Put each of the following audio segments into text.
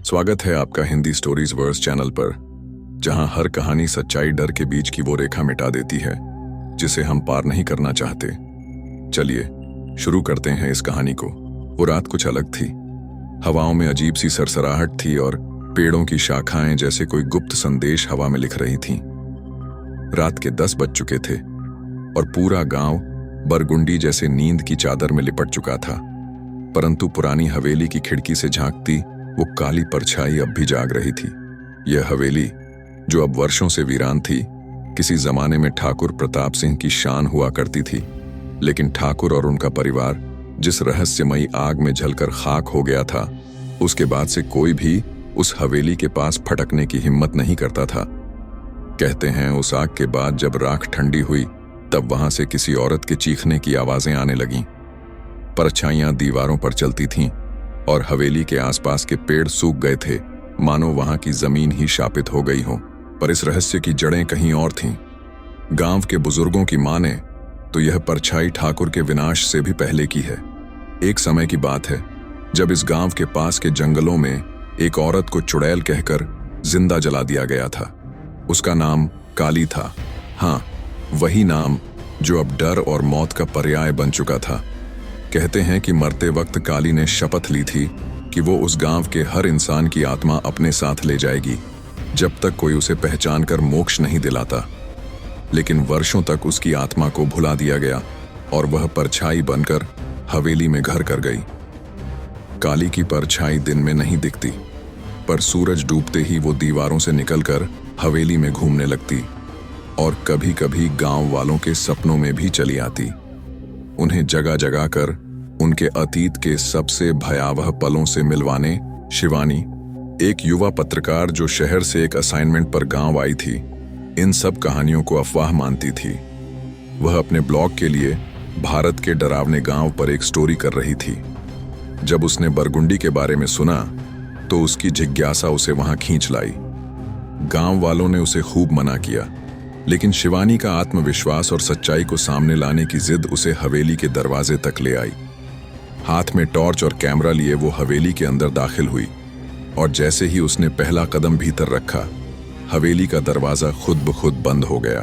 स्वागत है आपका हिंदी स्टोरीज वर्स चैनल पर, जहां हर कहानी सच्चाई डर के बीच की वो रेखा मिटा देती है जिसे हम पार नहीं करना चाहते। चलिए शुरू करते हैं इस कहानी को। वो रात कुछ अलग थी। हवाओं में अजीब सी सरसराहट थी और पेड़ों की शाखाएं जैसे कोई गुप्त संदेश हवा में लिख रही थीं। रात के 10 बज चुके थे और पूरा गांव बरगुंडी जैसे नींद की चादर में लिपट चुका था, परंतु पुरानी हवेली की खिड़की से झांकती वो काली परछाई अब भी जाग रही थी। यह हवेली, जो अब वर्षों से वीरान थी, किसी जमाने में ठाकुर प्रताप सिंह की शान हुआ करती थी। लेकिन ठाकुर और उनका परिवार जिस रहस्यमयी आग में जलकर खाक हो गया था, उसके बाद से कोई भी उस हवेली के पास फटकने की हिम्मत नहीं करता था। कहते हैं उस आग के बाद जब राख ठंडी हुई तब वहां से किसी औरत के चीखने की आवाजें आने लगीं। परछाइयां दीवारों पर चलती थीं और हवेली के आसपास के पेड़ सूख गए थे, मानो वहां की जमीन ही शापित हो गई हो। पर इस रहस्य की जड़ें कहीं और थीं। गांव के बुजुर्गों की माने तो यह परछाई ठाकुर के विनाश से भी पहले की है। एक समय की बात है जब इस गांव के पास के जंगलों में एक औरत को चुड़ैल कहकर जिंदा जला दिया गया था। उसका नाम काली था। हाँ, वही नाम जो अब डर और मौत का पर्याय बन चुका था। कहते हैं कि मरते वक्त काली ने शपथ ली थी कि वो उस गांव के हर इंसान की आत्मा अपने साथ ले जाएगी जब तक कोई उसे पहचान कर मोक्ष नहीं दिलाता। लेकिन वर्षों तक उसकी आत्मा को भुला दिया गया और वह परछाई बनकर हवेली में घर कर गई। काली की परछाई दिन में नहीं दिखती, पर सूरज डूबते ही वो दीवारों से निकलकर हवेली में घूमने लगती और कभी कभी गांव वालों के सपनों में भी चली आती, उन्हें जगा जगा कर उनके अतीत के सबसे भयावह पलों से मिलवाने। शिवानी, एक युवा पत्रकार जो शहर से एक असाइनमेंट पर गांव आई थी, इन सब कहानियों को अफवाह मानती थी। वह अपने ब्लॉग के लिए भारत के डरावने गांव पर एक स्टोरी कर रही थी। जब उसने बरगुंडी के बारे में सुना तो उसकी जिज्ञासा उसे वहां खींच लाई। गांव वालों ने उसे खूब मना किया, लेकिन शिवानी का आत्मविश्वास और सच्चाई को सामने लाने की जिद उसे हवेली के दरवाजे तक ले आई। हाथ में टॉर्च और कैमरा लिए वो हवेली के अंदर दाखिल हुई और जैसे ही उसने पहला कदम भीतर रखा, हवेली का दरवाजा खुद ब खुद बंद हो गया।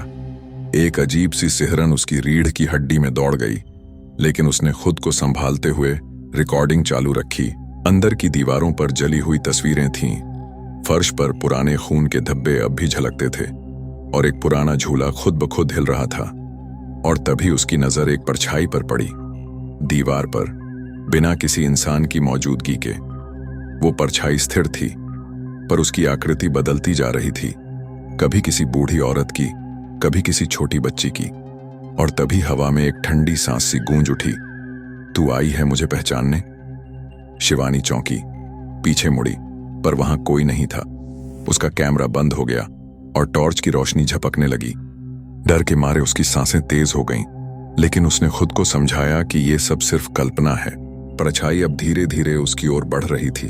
एक अजीब सी सिहरन उसकी रीढ़ की हड्डी में दौड़ गई, लेकिन उसने खुद को संभालते हुए रिकॉर्डिंग चालू रखी। अंदर की दीवारों पर जली हुई तस्वीरें थीं। फर्श पर पुराने खून के धब्बे अब भी झलकते थे और एक पुराना झूला खुद ब खुद हिल रहा था। और तभी उसकी नजर एक परछाई पर पड़ी, दीवार पर, बिना किसी इंसान की मौजूदगी के। वो परछाई स्थिर थी, पर उसकी आकृति बदलती जा रही थी, कभी किसी बूढ़ी औरत की, कभी किसी छोटी बच्ची की। और तभी हवा में एक ठंडी सांस सी गूंज उठी, तू आई है मुझे पहचानने? शिवानी चौंकी, पीछे मुड़ी, पर वहां कोई नहीं था। उसका कैमरा बंद हो गया और टॉर्च की रोशनी झपकने लगी। डर के मारे उसकी सांसें तेज हो गईं, लेकिन उसने खुद को समझाया कि ये सब सिर्फ कल्पना है। परछाई अब धीरे धीरे उसकी ओर बढ़ रही थी।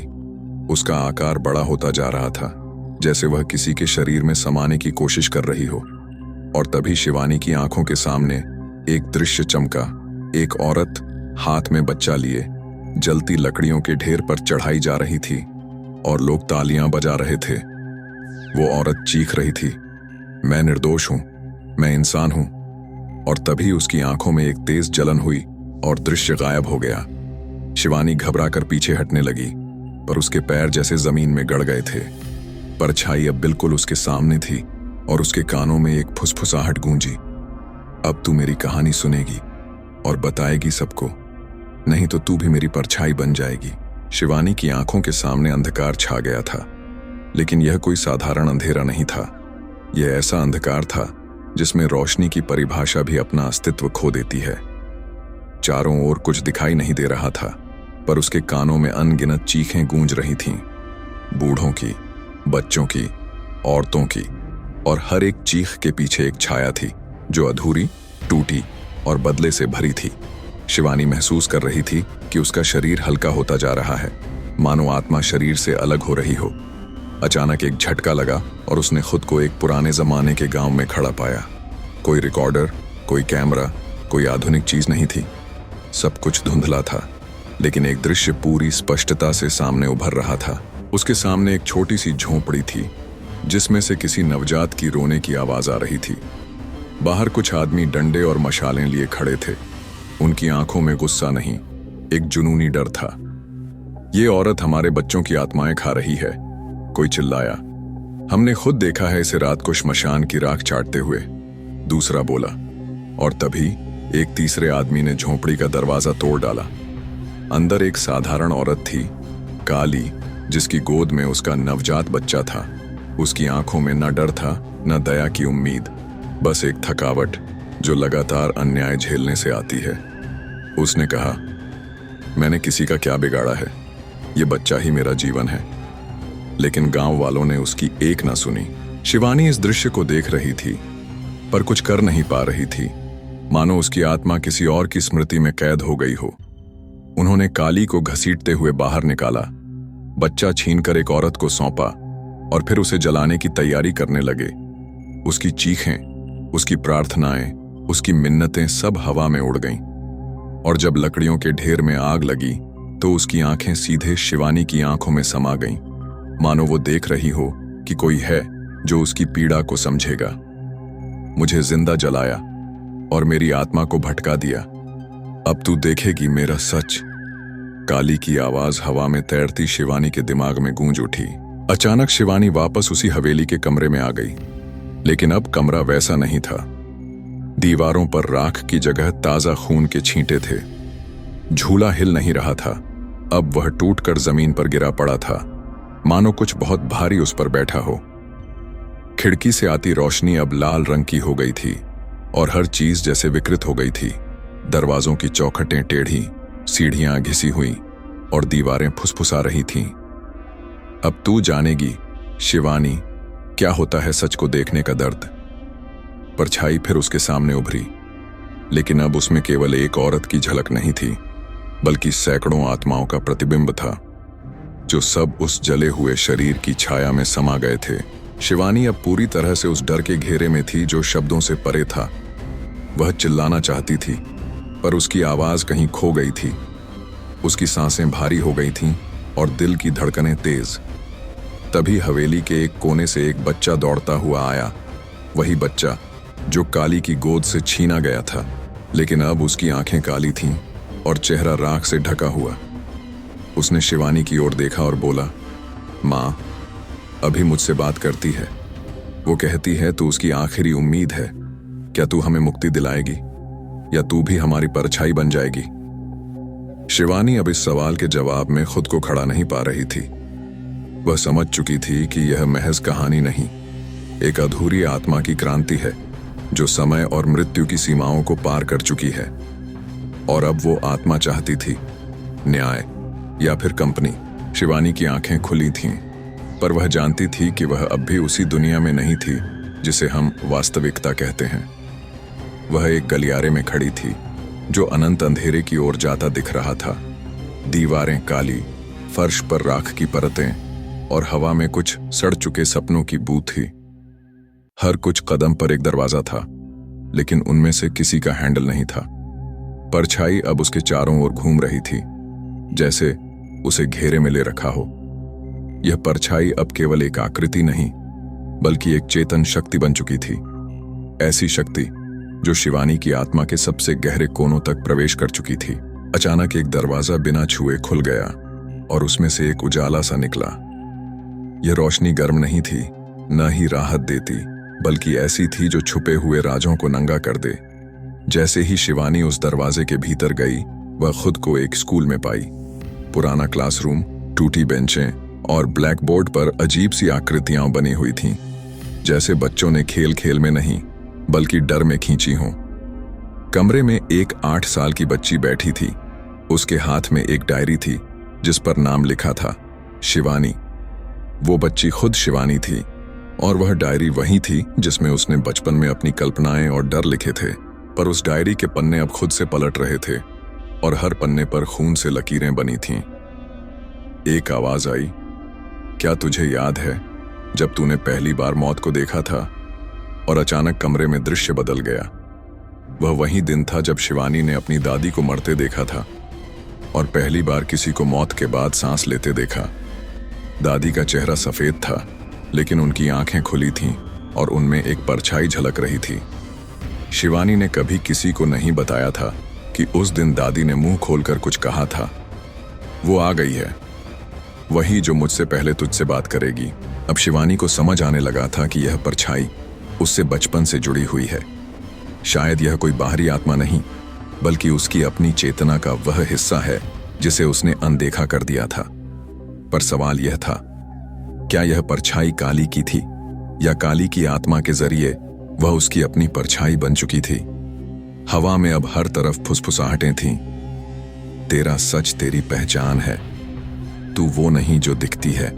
उसका आकार बड़ा होता जा रहा था, जैसे वह किसी के शरीर में समाने की कोशिश कर रही हो। और तभी शिवानी की आंखों के सामने एक दृश्य चमका। एक औरत हाथ में बच्चा लिए जलती लकड़ियों के ढेर पर चढ़ाई जा रही थी और लोग तालियां बजा रहे थे। वो औरत चीख रही थी, मैं निर्दोष हूं, मैं इंसान हूं। और तभी उसकी आंखों में एक तेज जलन हुई और दृश्य गायब हो गया। शिवानी घबराकर पीछे हटने लगी, पर उसके पैर जैसे जमीन में गड़ गए थे। परछाई अब बिल्कुल उसके सामने थी और उसके कानों में एक फुसफुसाहट गूंजी, अब तू मेरी कहानी सुनेगी और बताएगी सबको, नहीं तो तू भी मेरी परछाई बन जाएगी। शिवानी की आंखों के सामने अंधकार छा गया था, लेकिन यह कोई साधारण अंधेरा नहीं था। यह ऐसा अंधकार था जिसमें रोशनी की परिभाषा भी अपना अस्तित्व खो देती है। चारों ओर कुछ दिखाई नहीं दे रहा था, पर उसके कानों में अनगिनत चीखें गूंज रही थीं, बूढ़ों की, बच्चों की, औरतों की। और हर एक चीख के पीछे एक छाया थी जो अधूरी, टूटी और बदले से भरी थी। शिवानी महसूस कर रही थी कि उसका शरीर हल्का होता जा रहा है, मानो आत्मा शरीर से अलग हो रही हो। अचानक एक झटका लगा और उसने खुद को एक पुराने जमाने के गांव में खड़ा पाया। कोई रिकॉर्डर, कोई कैमरा, कोई आधुनिक चीज नहीं थी। सब कुछ धुंधला था, लेकिन एक दृश्य पूरी स्पष्टता से सामने उभर रहा था। उसके सामने एक छोटी सी झोंपड़ी थी जिसमें से किसी नवजात की रोने की आवाज आ रही थी। बाहर कुछ आदमी डंडे और मशालें लिए खड़े थे। उनकी आंखों में गुस्सा नहीं, एक जुनूनी डर था। ये औरत हमारे बच्चों की आत्माएं खा रही है, कोई चिल्लाया। हमने खुद देखा है इसे रात को श्मशान की राख चाटते हुए, दूसरा बोला। और तभी एक तीसरे आदमी ने झोंपड़ी का दरवाजा तोड़ डाला। अंदर एक साधारण औरत थी, काली, जिसकी गोद में उसका नवजात बच्चा था। उसकी आंखों में न डर था न दया की उम्मीद, बस एक थकावट जो लगातार अन्याय झेलने से आती है। उसने कहा, मैंने किसी का क्या बिगाड़ा है, ये बच्चा ही मेरा जीवन है। लेकिन गांव वालों ने उसकी एक ना सुनी। शिवानी इस दृश्य को देख रही थी पर कुछ कर नहीं पा रही थी, मानो उसकी आत्मा किसी और की स्मृति में कैद हो गई हो। उन्होंने काली को घसीटते हुए बाहर निकाला, बच्चा छीनकर एक औरत को सौंपा और फिर उसे जलाने की तैयारी करने लगे। उसकी चीखें, उसकी प्रार्थनाएं, उसकी मिन्नतें सब हवा में उड़ गईं। और जब लकड़ियों के ढेर में आग लगी तो उसकी आंखें सीधे शिवानी की आंखों में समा गईं, मानो वो देख रही हो कि कोई है जो उसकी पीड़ा को समझेगा। मुझे जिंदा जलाया और मेरी आत्मा को भटका दिया। अब तू देखेगी मेरा सच। काली की आवाज हवा में तैरती शिवानी के दिमाग में गूंज उठी। अचानक शिवानी वापस उसी हवेली के कमरे में आ गई, लेकिन अब कमरा वैसा नहीं था। दीवारों पर राख की जगह ताजा खून के छींटे थे। झूला हिल नहीं रहा था, अब वह टूटकर जमीन पर गिरा पड़ा था, मानो कुछ बहुत भारी उस पर बैठा हो। खिड़की से आती रोशनी अब लाल रंग की हो गई थी और हर चीज जैसे विकृत हो गई थी। दरवाजों की चौखटें टेढ़ी, सीढ़ियां घिसी हुई और दीवारें फुसफुसा रही थीं। अब तू जानेगी शिवानी, क्या होता है सच को देखने का दर्द। परछाई फिर उसके सामने उभरी, लेकिन अब उसमें केवल एक औरत की झलक नहीं थी, बल्कि सैकड़ों आत्माओं का प्रतिबिंब था, जो सब उस जले हुए शरीर की छाया में समा गए थे। शिवानी अब पूरी तरह से उस डर के घेरे में थी जो शब्दों से परे था। वह चिल्लाना चाहती थी, पर उसकी आवाज कहीं खो गई थी। उसकी सांसें भारी हो गई थीं और दिल की धड़कनें तेज। तभी हवेली के एक कोने से एक बच्चा दौड़ता हुआ आया, वही बच्चा जो काली की गोद से छीना गया था, लेकिन अब उसकी आंखें काली थीं और चेहरा राख से ढका हुआ। उसने शिवानी की ओर देखा और बोला, माँ, अभी मुझसे बात करती है। वो कहती है तू उसकी आखिरी उम्मीद है। क्या तू हमें मुक्ति दिलाएगी या तू भी हमारी परछाई बन जाएगी? शिवानी अब इस सवाल के जवाब में खुद को खड़ा नहीं पा रही थी। वह समझ चुकी थी कि यह महज कहानी नहीं, एक अधूरी आत्मा की क्रांति है जो समय और मृत्यु की सीमाओं को पार कर चुकी है। और अब वो आत्मा चाहती थी न्याय या फिर कंपनी। शिवानी की आंखें खुली थीं, पर वह जानती थी कि वह अब भी उसी दुनिया में नहीं थी जिसे हम वास्तविकता कहते हैं। वह एक गलियारे में खड़ी थी जो अनंत अंधेरे की ओर जाता दिख रहा था। दीवारें काली, फर्श पर राख की परतें और हवा में कुछ सड़ चुके सपनों की बू थी। हर कुछ कदम पर एक दरवाजा था, लेकिन उनमें से किसी का हैंडल नहीं था। परछाई अब उसके चारों ओर घूम रही थी, जैसे उसे घेरे में ले रखा हो। यह परछाई अब केवल एक आकृति नहीं, बल्कि एक चेतन शक्ति बन चुकी थी। ऐसी शक्ति जो शिवानी की आत्मा के सबसे गहरे कोनों तक प्रवेश कर चुकी थी। अचानक एक दरवाजा बिना छुए खुल गया और उसमें से एक उजाला सा निकला। यह रोशनी गर्म नहीं थी, न ही राहत देती, बल्कि ऐसी थी जो छुपे हुए राजों को नंगा कर दे। जैसे ही शिवानी उस दरवाजे के भीतर गई, वह खुद को एक स्कूल में पाई। पुराना क्लासरूम, टूटी बेंचें और ब्लैक बोर्ड पर अजीब सी आकृतियां बनी हुई थीं, जैसे बच्चों ने खेल खेल में नहीं बल्कि डर में खींची हों। कमरे में एक 8 साल की बच्ची बैठी थी। उसके हाथ में एक डायरी थी जिस पर नाम लिखा था शिवानी। वो बच्ची खुद शिवानी थी और वह डायरी वही थी जिसमें उसने बचपन में अपनी कल्पनाएं और डर लिखे थे। पर उस डायरी के पन्ने अब खुद से पलट रहे थे और हर पन्ने पर खून से लकीरें बनी थीं। एक आवाज आई, क्या तुझे याद है जब तूने पहली बार मौत को देखा था? और अचानक कमरे में दृश्य बदल गया। वह वही दिन था जब शिवानी ने अपनी दादी को मरते देखा था और पहली बार किसी को मौत के बाद सांस लेते देखा। दादी का चेहरा सफेद था, लेकिन उनकी आंखें खुली थीं और उनमें एक परछाई झलक रही थी। शिवानी ने कभी किसी को नहीं बताया था कि उस दिन दादी ने मुंह खोलकर कुछ कहा था। वो आ गई है, वही जो मुझसे पहले तुझसे बात करेगी। अब शिवानी को समझ आने लगा था कि यह परछाई उससे बचपन से जुड़ी हुई है। शायद यह कोई बाहरी आत्मा नहीं, बल्कि उसकी अपनी चेतना का वह हिस्सा है जिसे उसने अनदेखा कर दिया था। पर सवाल यह था, क्या यह परछाई काली की थी, या काली की आत्मा के जरिए वह उसकी अपनी परछाई बन चुकी थी। हवा में अब हर तरफ फुसफुसाहटें थीं। तेरा सच तेरी पहचान है, तू वो नहीं जो दिखती है,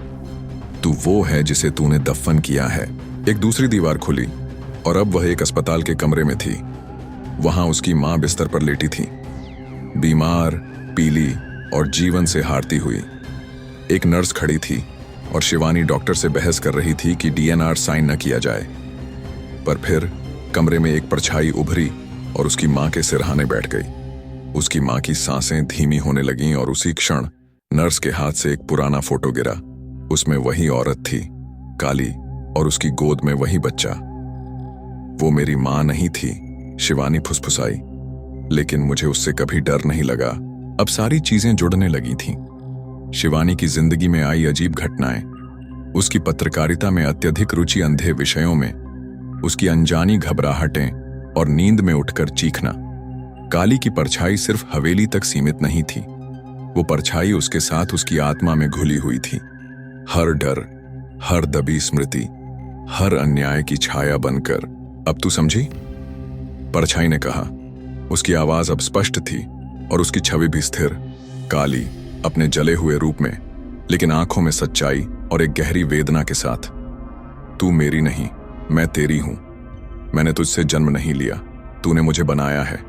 तू वो है जिसे तूने दफन किया है। एक दूसरी दीवार खुली और अब वह एक अस्पताल के कमरे में थी। वहां उसकी मां बिस्तर पर लेटी थी, बीमार, पीली और जीवन से हारती हुई। एक नर्स खड़ी थी और शिवानी डॉक्टर से बहस कर रही थी कि डीएनआर साइन न किया जाए। पर फिर कमरे में एक परछाई उभरी और उसकी मां के सिरहाने बैठ गई। उसकी मां की सांसें धीमी होने लगीं और उसी क्षण नर्स के हाथ से एक पुराना फोटो गिरा। उसमें वही औरत थी, काली, और उसकी गोद में वही बच्चा। वो मेरी मां नहीं थी, शिवानी फुसफुसाई, लेकिन मुझे उससे कभी डर नहीं लगा। अब सारी चीजें जुड़ने लगी थीं। शिवानी की जिंदगी में आई अजीब घटनाएं, उसकी पत्रकारिता में अत्यधिक रुचि अंधे विषयों में, उसकी अनजानी घबराहटें और नींद में उठकर चीखना। काली की परछाई सिर्फ हवेली तक सीमित नहीं थी, वो परछाई उसके साथ उसकी आत्मा में घुली हुई थी। हर डर, हर दबी स्मृति, हर अन्याय की छाया बनकर। अब तू समझी? परछाई ने कहा। उसकी आवाज अब स्पष्ट थी और उसकी छवि भी स्थिर। काली अपने जले हुए रूप में, लेकिन आंखों में सच्चाई और एक गहरी वेदना के साथ। तू मेरी नहीं, मैं तेरी हूं। मैंने तुझसे जन्म नहीं लिया, तूने मुझे बनाया है।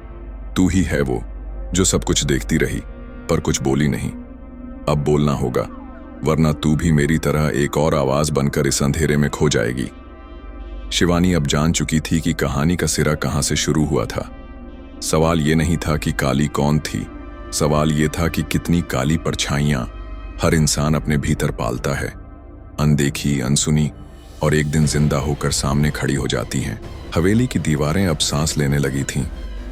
तू ही है वो जो सब कुछ देखती रही पर कुछ बोली नहीं। अब बोलना होगा, वरना तू भी मेरी तरह एक और आवाज बनकर इस अंधेरे में खो जाएगी। शिवानी अब जान चुकी थी कि कहानी का सिरा कहां से शुरू हुआ था। सवाल ये नहीं था कि काली कौन थी, सवाल ये था कि कितनी काली परछाइयां हर इंसान अपने भीतर पालता है, अनदेखी, अनसुनी, और एक दिन जिंदा होकर सामने खड़ी हो जाती हैं। हवेली की दीवारें अब सांस लेने लगी थीं।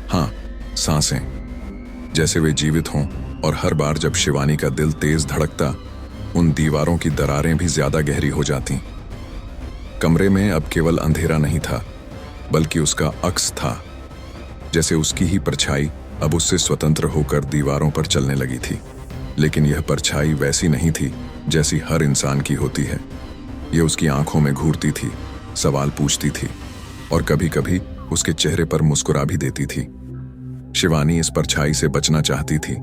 हाँ, सांसें, जैसे वे जीवित हों। और हर बार जब शिवानी का दिल तेज धड़कता, उन दीवारों की दरारें भी ज्यादा गहरी हो जातीं। कमरे में अब केवल अंधेरा नहीं था, बल्कि उसका अक्स था, जैसे उसकी ही परछाई अब उससे स्वतंत्र होकर दीवारों पर चलने लगी थी। लेकिन यह परछाई वैसी नहीं थी जैसी हर इंसान की होती है। यह उसकी आंखों में घूरती थी, सवाल पूछती थी, और कभी कभी उसके चेहरे पर मुस्कुरा भी देती थी। शिवानी इस परछाई से बचना चाहती थी,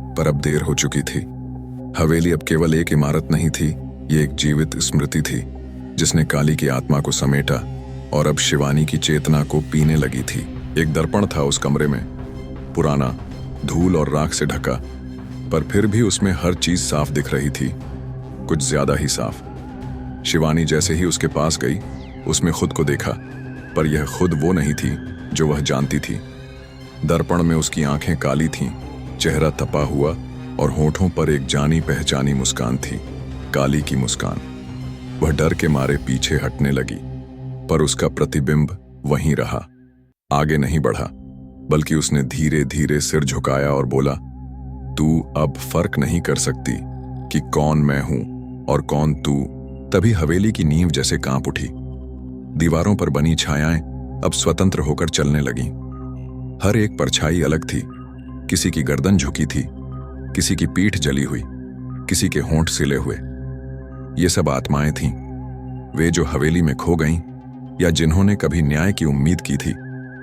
पर अब देर हो चुकी थी। हवेली अब केवल एक इमारत नहीं थी, ये एक जीवित स्मृति थी जिसने काली की आत्मा को समेटा और अब शिवानी की चेतना को पीने लगी थी। एक दर्पण था उस कमरे में, पुराना, धूल और राख से ढका, पर फिर भी उसमें हर चीज साफ दिख रही थी, कुछ ज्यादा ही साफ। शिवानी जैसे ही उसके पास गई, उसमें खुद को देखा, पर यह खुद वो नहीं थी जो वह जानती थी। दर्पण में उसकी आंखें काली थीं, चेहरा तपा हुआ और होठों पर एक जानी पहचानी मुस्कान थी, काली की मुस्कान। वह डर के मारे पीछे हटने लगी, पर उसका प्रतिबिंब वहीं रहा, आगे नहीं बढ़ा, बल्कि उसने धीरे धीरे सिर झुकाया और बोला, तू अब फर्क नहीं कर सकती कि कौन मैं हूं और कौन तू। तभी हवेली की नींव जैसे कांप उठी। दीवारों पर बनी छायाएं अब स्वतंत्र होकर चलने लगीं। हर एक परछाई अलग थी, किसी की गर्दन झुकी थी, किसी की पीठ जली हुई, किसी के होंठ सिले हुए। ये सब आत्माएं थीं, वे जो हवेली में खो गईं, या जिन्होंने कभी न्याय की उम्मीद की थी,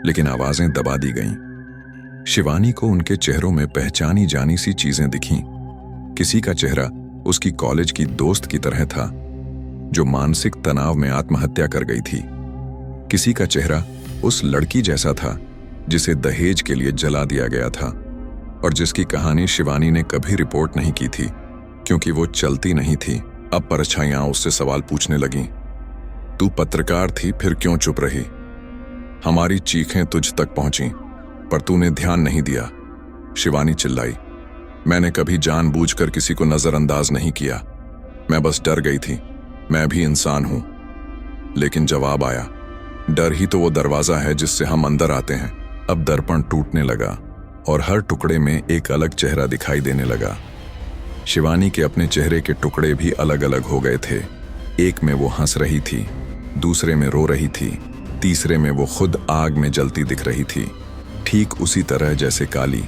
लेकिन आवाजें दबा दी गईं। शिवानी को उनके चेहरों में पहचानी जानी सी चीजें दिखीं। किसी का चेहरा उसकी कॉलेज की दोस्त की तरह था, जो मानसिक तनाव में आत्महत्या कर गई थी। किसी का चेहरा उस लड़की जैसा था जिसे दहेज के लिए जला दिया गया था, और जिसकी कहानी शिवानी ने कभी रिपोर्ट नहीं की थी, क्योंकि वो चलती नहीं थी। अब परछाइयां उससे सवाल पूछने लगीं, तू पत्रकार थी, फिर क्यों चुप रही? हमारी चीखें तुझ तक पहुंची, पर तूने ध्यान नहीं दिया। शिवानी चिल्लाई, मैंने कभी जानबूझकर किसी को नजरअंदाज नहीं किया। मैं बस डर गई थी, मैं भी इंसान हूं। लेकिन जवाब आया, डर ही तो वो दरवाजा है जिससे हम अंदर आते हैं। अब दर्पण टूटने लगा और हर टुकड़े में एक अलग चेहरा दिखाई देने लगा। शिवानी के अपने चेहरे के टुकड़े भी अलग अलग हो गए थे। एक में वो हंस रही थी, दूसरे में रो रही थी, तीसरे में वो खुद आग में जलती दिख रही थी, ठीक उसी तरह जैसे काली।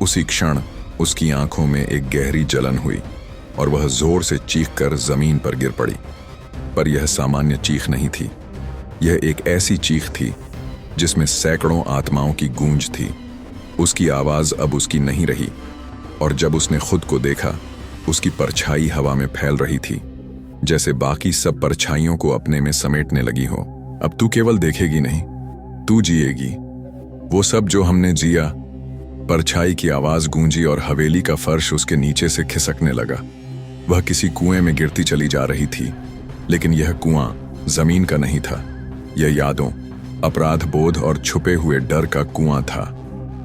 उसी क्षण उसकी आंखों में एक गहरी जलन हुई और वह जोर से चीखकर जमीन पर गिर पड़ी। पर यह सामान्य चीख नहीं थी, यह एक ऐसी चीख थी जिसमें सैकड़ों आत्माओं की गूंज थी। उसकी आवाज अब उसकी नहीं रही, और जब उसने खुद को देखा, उसकी परछाई हवा में फैल रही थी, जैसे बाकी सब परछाइयों को अपने में समेटने लगी हो। अब तू केवल देखेगी नहीं, तू जिएगी वो सब जो हमने जिया। परछाई की आवाज गूंजी और हवेली का फर्श उसके नीचे से खिसकने लगा। वह किसी कुएं में गिरती चली जा रही थी, लेकिन यह कुआं जमीन का नहीं था, यह यादों, अपराध बोध और छुपे हुए डर का कुआं था।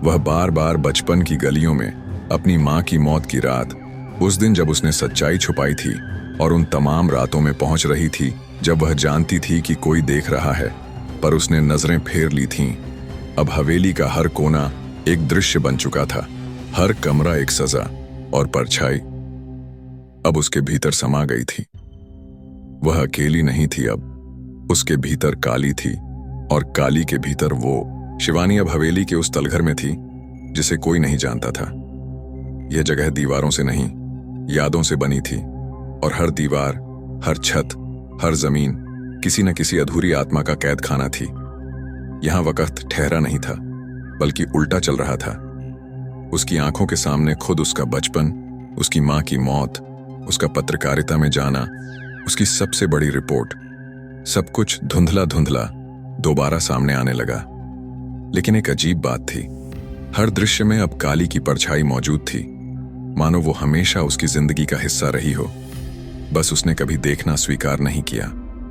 वह बार बार बचपन की गलियों में, अपनी मां की मौत की रात, उस दिन जब उसने सच्चाई छुपाई थी, और उन तमाम रातों में पहुंच रही थी जब वह जानती थी कि कोई देख रहा है, पर उसने नजरें फेर ली थीं। अब हवेली का हर कोना एक दृश्य बन चुका था, हर कमरा एक सजा, और परछाई अब उसके भीतर समा गई थी। वह अकेली नहीं थी, अब उसके भीतर काली थी, और काली के भीतर वो। शिवानी अब हवेली के उस तलघर में थी जिसे कोई नहीं जानता था। यह जगह दीवारों से नहीं, यादों से बनी थी, और हर दीवार, हर छत, हर जमीन किसी न किसी अधूरी आत्मा का कैद खाना थी। यहां वक्त ठहरा नहीं था, बल्कि उल्टा चल रहा था। उसकी आंखों के सामने खुद उसका बचपन, उसकी मां की मौत, उसका पत्रकारिता में जाना, उसकी सबसे बड़ी रिपोर्ट, सब कुछ धुंधला धुंधला दोबारा सामने आने लगा। लेकिन एक अजीब बात थी, हर दृश्य में अब काली की परछाई मौजूद थी, मानो वो हमेशा उसकी जिंदगी का हिस्सा रही हो, बस उसने कभी देखना स्वीकार नहीं किया।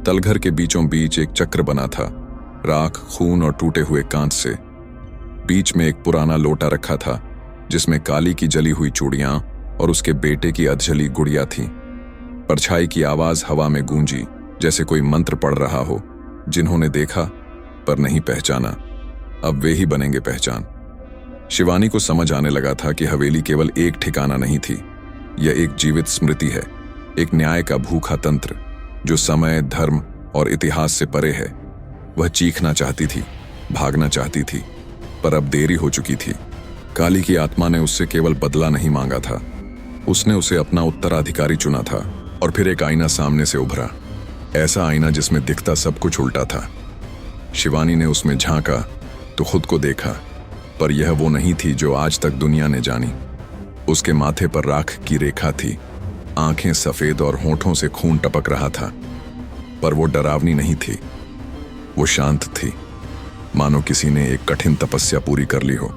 तलघर के बीचों बीच एक चक्र बना था, राख, खून और टूटे हुए कांच से। बीच में एक पुराना लोटा रखा था जिसमें काली की जली हुई चूड़ियां और उसके बेटे की अधजली गुड़िया थी। परछाई की आवाज हवा में गूंजी, जैसे कोई मंत्र पढ़ रहा हो। जिन्होंने देखा पर नहीं पहचाना, अब वे ही बनेंगे पहचान। शिवानी को समझ आने लगा था कि हवेली केवल एक ठिकाना नहीं थी, यह एक जीवित स्मृति है, एक न्याय का भूखा तंत्र जो समय, धर्म और इतिहास से परे है। वह चीखना चाहती थी, भागना चाहती थी, पर अब देरी हो चुकी थी। काली की आत्मा ने उससे केवल बदला नहीं मांगा था, उसने उसे अपना उत्तराधिकारी चुना था। और फिर एक आईना सामने से उभरा, ऐसा आईना जिसमें दिखता सब कुछ उल्टा था। शिवानी ने उसमें झांका तो खुद को देखा, पर यह वो नहीं थी जो आज तक दुनिया ने जानी। उसके माथे पर राख की रेखा थी, आंखें सफेद और होंठों से खून टपक रहा था, पर वो डरावनी नहीं थी, वो शांत थी, मानो किसी ने एक कठिन तपस्या पूरी कर ली हो।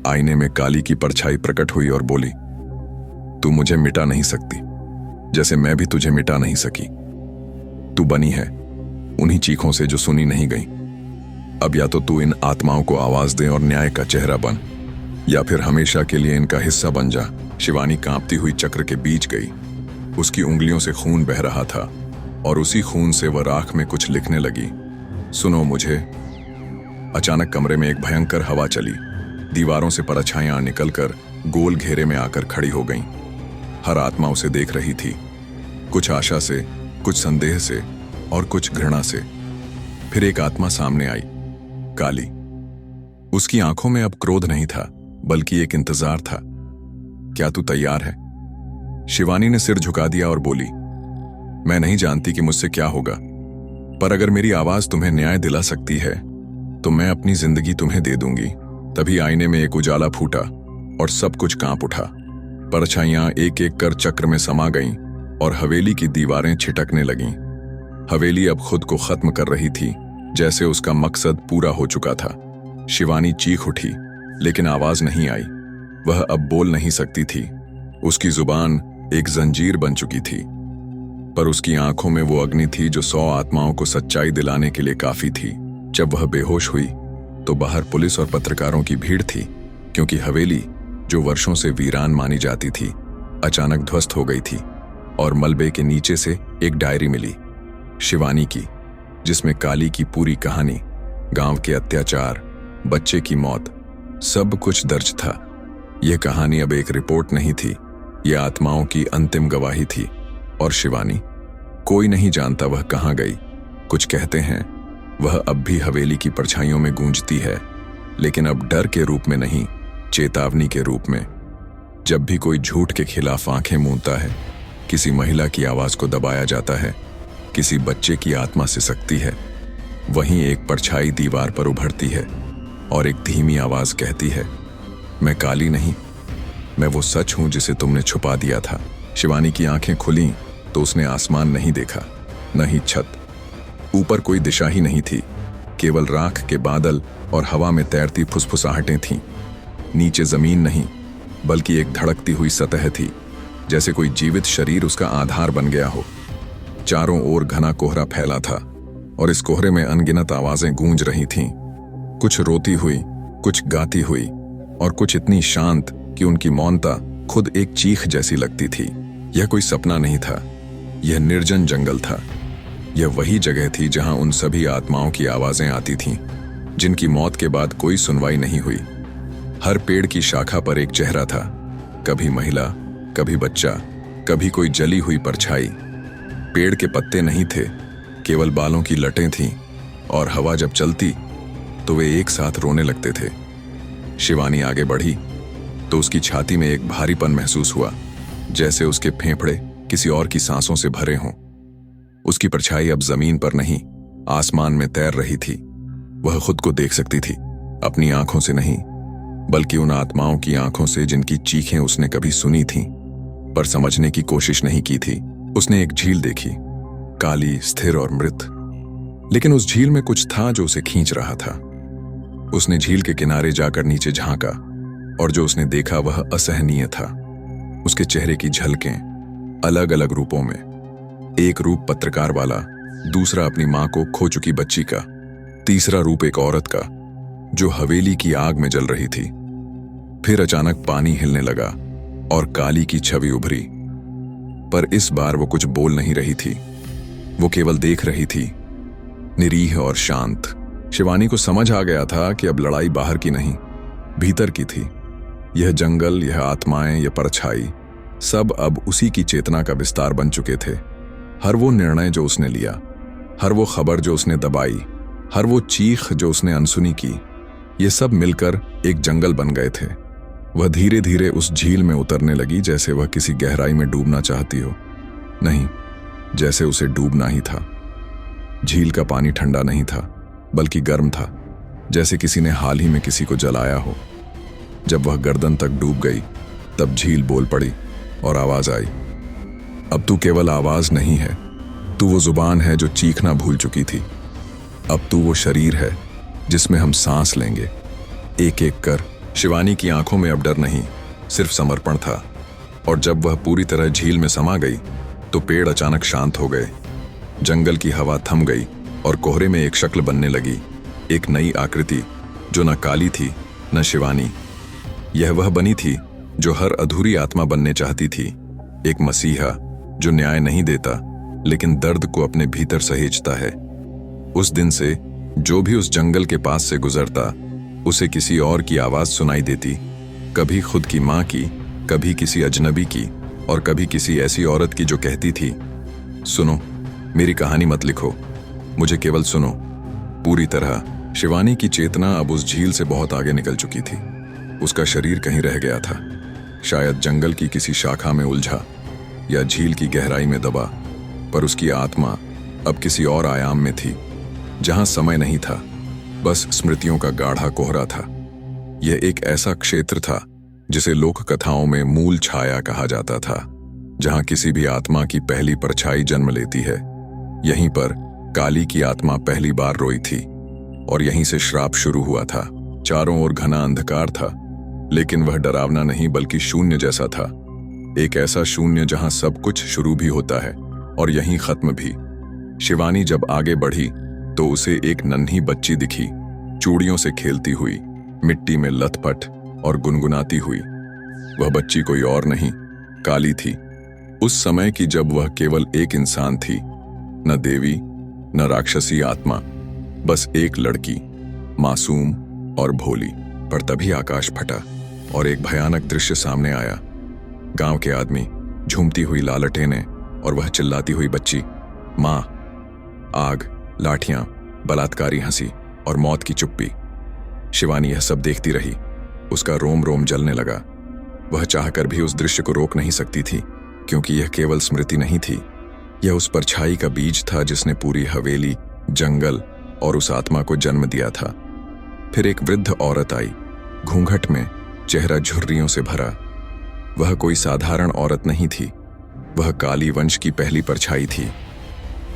आईने में काली की परछाई प्रकट हुई और बोली, तू मुझे मिटा नहीं सकती, जैसे मैं भी तुझे मिटा नहीं सकी। तू बनी है उन्हीं चीखों से जो सुनी नहीं गई। अब या तो तू इन आत्माओं को आवाज दे और न्याय का चेहरा बन, या फिर हमेशा के लिए इनका हिस्सा बन जा। शिवानी कांपती हुई चक्र के बीच गई, उसकी उंगलियों से खून बह रहा था, और उसी खून से वह राख में कुछ लिखने लगी। सुनो मुझे। अचानक कमरे में एक भयंकर हवा चली, दीवारों से परछाइयां निकलकर गोल घेरे में आकर खड़ी हो गईं। हर आत्मा उसे देख रही थी, कुछ आशा से, कुछ संदेह से और कुछ घृणा से। फिर एक आत्मा सामने आई, काली। उसकी आंखों में अब क्रोध नहीं था, बल्कि एक इंतजार था। क्या तू तैयार है? शिवानी ने सिर झुका दिया और बोली, मैं नहीं जानती कि मुझसे क्या होगा, पर अगर मेरी आवाज तुम्हें न्याय दिला सकती है तो मैं अपनी जिंदगी तुम्हें दे दूंगी। तभी आईने में एक उजाला फूटा और सब कुछ कांप उठा। परछाइयां एक एक कर चक्र में समा गईं और हवेली की दीवारें छिटकने लगीं। हवेली अब खुद को खत्म कर रही थी, जैसे उसका मकसद पूरा हो चुका था। शिवानी चीख उठी, लेकिन आवाज नहीं आई। वह अब बोल नहीं सकती थी, उसकी जुबान एक जंजीर बन चुकी थी। पर उसकी आंखों में वो अग्नि थी जो 100 आत्माओं को सच्चाई दिलाने के लिए काफी थी। जब वह बेहोश हुई तो बाहर पुलिस और पत्रकारों की भीड़ थी, क्योंकि हवेली, जो वर्षों से वीरान मानी जाती थी, अचानक ध्वस्त हो गई थी। और मलबे के नीचे से एक डायरी मिली, शिवानी की, जिसमें काली की पूरी कहानी, गांव के अत्याचार, बच्चे की मौत, सब कुछ दर्ज था। यह कहानी अब एक रिपोर्ट नहीं थी, यह आत्माओं की अंतिम गवाही थी। और शिवानी, कोई नहीं जानता वह कहाँ गई। कुछ कहते हैं वह अब भी हवेली की परछाइयों में गूंजती है, लेकिन अब डर के रूप में नहीं, चेतावनी के रूप में। जब भी कोई झूठ के खिलाफ आंखें मूंदता है, किसी महिला की आवाज को दबाया जाता है, किसी बच्चे की आत्मा सिसकती है, वहीं एक परछाई दीवार पर उभरती है और एक धीमी आवाज कहती है, मैं काली नहीं, मैं वो सच हूं जिसे तुमने छुपा दिया था। शिवानी की आंखें खुलीं तो उसने आसमान नहीं देखा, न ही छत। ऊपर कोई दिशा ही नहीं थी, केवल राख के बादल और हवा में तैरती फुसफुसाहटें थीं। नीचे जमीन नहीं, बल्कि एक धड़कती हुई सतह थी, जैसे कोई जीवित शरीर उसका आधार बन गया हो। चारों ओर घना कोहरा फैला था और इस कोहरे में अनगिनत आवाजें गूंज रही थीं, कुछ रोती हुई, कुछ गाती हुई और कुछ इतनी शांत कि उनकी मौनता खुद एक चीख जैसी लगती थी। यह कोई सपना नहीं था, यह निर्जन जंगल था। यह वही जगह थी जहां उन सभी आत्माओं की आवाजें आती थीं, जिनकी मौत के बाद कोई सुनवाई नहीं हुई। हर पेड़ की शाखा पर एक चेहरा था, कभी महिला, कभी बच्चा, कभी कोई जली हुई परछाई। पेड़ के पत्ते नहीं थे, केवल बालों की लटें थीं, और हवा जब चलती तो वे एक साथ रोने लगते थे। शिवानी आगे बढ़ी तो उसकी छाती में एक भारीपन महसूस हुआ, जैसे उसके फेफड़े किसी और की सांसों से भरे हों। उसकी परछाई अब जमीन पर नहीं, आसमान में तैर रही थी। वह खुद को देख सकती थी, अपनी आंखों से नहीं, बल्कि उन आत्माओं की आंखों से जिनकी चीखें उसने कभी सुनी थीं, पर समझने की कोशिश नहीं की थी। उसने एक झील देखी, काली, स्थिर और मृत, लेकिन उस झील में कुछ था जो उसे खींच रहा था। उसने झील के किनारे जाकर नीचे झांका, और जो उसने देखा वह असहनीय था। उसके चेहरे की झलकें अलग अलग रूपों में, एक रूप पत्रकार वाला, दूसरा अपनी मां को खो चुकी बच्ची का, तीसरा रूप एक औरत का जो हवेली की आग में जल रही थी। फिर अचानक पानी हिलने लगा और काली की छवि उभरी, पर इस बार वो कुछ बोल नहीं रही थी, वो केवल देख रही थी, निरीह और शांत। शिवानी को समझ आ गया था कि अब लड़ाई बाहर की नहीं, भीतर की थी। यह जंगल, यह आत्माएं, यह परछाई, सब अब उसी की चेतना का विस्तार बन चुके थे। हर वो निर्णय जो उसने लिया, हर वो खबर जो उसने दबाई, हर वो चीख जो उसने अनसुनी की, ये सब मिलकर एक जंगल बन गए थे। वह धीरे धीरे उस झील में उतरने लगी, जैसे वह किसी गहराई में डूबना चाहती हो। नहीं, जैसे उसे डूबना ही था। झील का पानी ठंडा नहीं था, बल्कि गर्म था, जैसे किसी ने हाल ही में किसी को जलाया हो। जब वह गर्दन तक डूब गई, तब झील बोल पड़ी और आवाज आई, अब तू केवल आवाज नहीं है, तू वो जुबान है जो चीखना भूल चुकी थी। अब तू वो शरीर है जिसमें हम सांस लेंगे, एक एक कर। शिवानी की आंखों में अब डर नहीं, सिर्फ समर्पण था। और जब वह पूरी तरह झील में समा गई तो पेड़ अचानक शांत हो गए, जंगल की हवा थम गई और कोहरे में एक शक्ल बनने लगी, एक नई आकृति जो न काली थी न शिवानी। यह वह बनी थी जो हर अधूरी आत्मा बनने चाहती थी, एक मसीहा जो न्याय नहीं देता लेकिन दर्द को अपने भीतर सहेजता है। उस दिन से जो भी उस जंगल के पास से गुजरता, उसे किसी और की आवाज सुनाई देती, कभी खुद की मां की, कभी किसी अजनबी की, और कभी किसी ऐसी औरत की जो कहती थी, सुनो, मेरी कहानी मत लिखो, मुझे केवल सुनो। पूरी तरह शिवानी की चेतना अब उस झील से बहुत आगे निकल चुकी थी। उसका शरीर कहीं रह गया था, शायद जंगल की किसी शाखा में उलझा या झील की गहराई में दबा, पर उसकी आत्मा अब किसी और आयाम में थी, जहां समय नहीं था, बस स्मृतियों का गाढ़ा कोहरा था। यह एक ऐसा क्षेत्र था जिसे लोक कथाओं में मूल छाया कहा जाता था, जहां किसी भी आत्मा की पहली परछाई जन्म लेती है। यहीं पर काली की आत्मा पहली बार रोई थी और यहीं से श्राप शुरू हुआ था। चारों ओर घना अंधकार था, लेकिन वह डरावना नहीं बल्कि शून्य जैसा था, एक ऐसा शून्य जहां सब कुछ शुरू भी होता है और यहीं खत्म भी। शिवानी जब आगे बढ़ी तो उसे एक नन्ही बच्ची दिखी, चूड़ियों से खेलती हुई, मिट्टी में लथपथ और गुनगुनाती हुई। वह बच्ची कोई और नहीं, काली थी। उस समय की जब वह केवल एक इंसान थी, न देवी न राक्षसी आत्मा, बस एक लड़की, मासूम और भोली। पर तभी आकाश फटा और एक भयानक दृश्य सामने आया। गांव के आदमी, झूमती हुई लालटेनें और वह चिल्लाती हुई बच्ची। मां, आग, लाठियां, बलात्कारी हंसी और मौत की चुप्पी। शिवानी यह सब देखती रही। उसका रोम रोम जलने लगा। वह चाहकर भी उस दृश्य को रोक नहीं सकती थी, क्योंकि यह केवल स्मृति नहीं थी, यह उस परछाई का बीज था जिसने पूरी हवेली, जंगल और उस आत्मा को जन्म दिया था। फिर एक वृद्ध औरत आई, घूंघट में, चेहरा झुर्रियों से भरा। वह कोई साधारण औरत नहीं थी, वह काली वंश की पहली परछाई थी।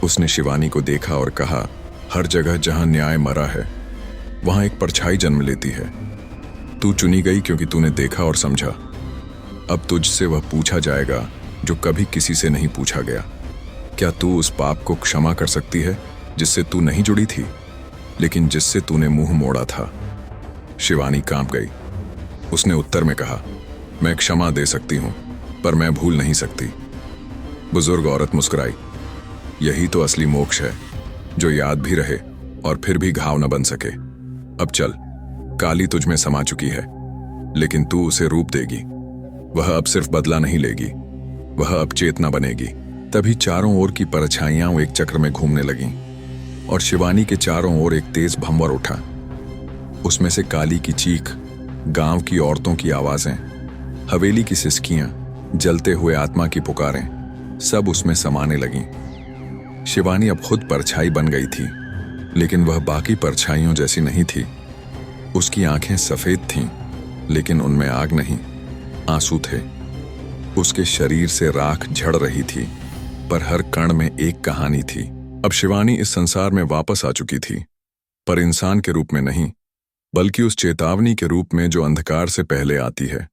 उसने शिवानी को देखा और कहा, हर जगह जहां न्याय मरा है, वहां एक परछाई जन्म लेती है। तू चुनी गई क्योंकि तूने देखा और समझा। अब तुझसे वह पूछा जाएगा जो कभी किसी से नहीं पूछा गया। क्या तू उस पाप को क्षमा कर सकती है जिससे तू नहीं जुड़ी थी, लेकिन जिससे तूने मुंह मोड़ा था? शिवानी कांप गई। उसने उत्तर में कहा, मैं क्षमा दे सकती हूं, पर मैं भूल नहीं सकती। बुजुर्ग औरत मुस्कुराई। यही तो असली मोक्ष है, जो याद भी रहे और फिर भी घाव न बन सके। अब चल, काली तुझ में समा चुकी है, लेकिन तू उसे रूप देगी। वह अब सिर्फ बदला नहीं लेगी, वह अब चेतना बनेगी। तभी चारों ओर की परछाइयां एक चक्र में घूमने लगीं और शिवानी के चारों ओर एक तेज भंवर उठा। उसमें से काली की चीख, गांव की औरतों की आवाजें, हवेली की सिसकियां, जलते हुए आत्मा की पुकारें, सब उसमें समाने लगीं। शिवानी अब खुद परछाई बन गई थी, लेकिन वह बाकी परछाइयों जैसी नहीं थी। उसकी आंखें सफेद थीं, लेकिन उनमें आग नहीं, आंसू थे। उसके शरीर से राख झड़ रही थी, पर हर कण में एक कहानी थी। अब शिवानी इस संसार में वापस आ चुकी थी, पर इंसान के रूप में नहीं, बल्कि उस चेतावनी के रूप में जो अंधकार से पहले आती है।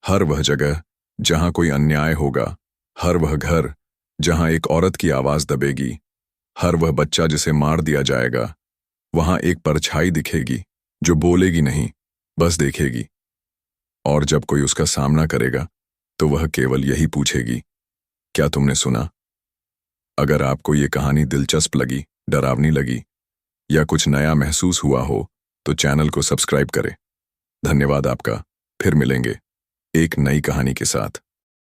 हर वह जगह जहां कोई अन्याय होगा, हर वह घर जहां एक औरत की आवाज दबेगी, हर वह बच्चा जिसे मार दिया जाएगा, वहां एक परछाई दिखेगी जो बोलेगी नहीं, बस देखेगी। और जब कोई उसका सामना करेगा तो वह केवल यही पूछेगी, क्या तुमने सुना? अगर आपको ये कहानी दिलचस्प लगी, डरावनी लगी या कुछ नया महसूस हुआ हो तो चैनल को सब्सक्राइब करें। धन्यवाद आपका। फिर मिलेंगे एक नई कहानी के साथ।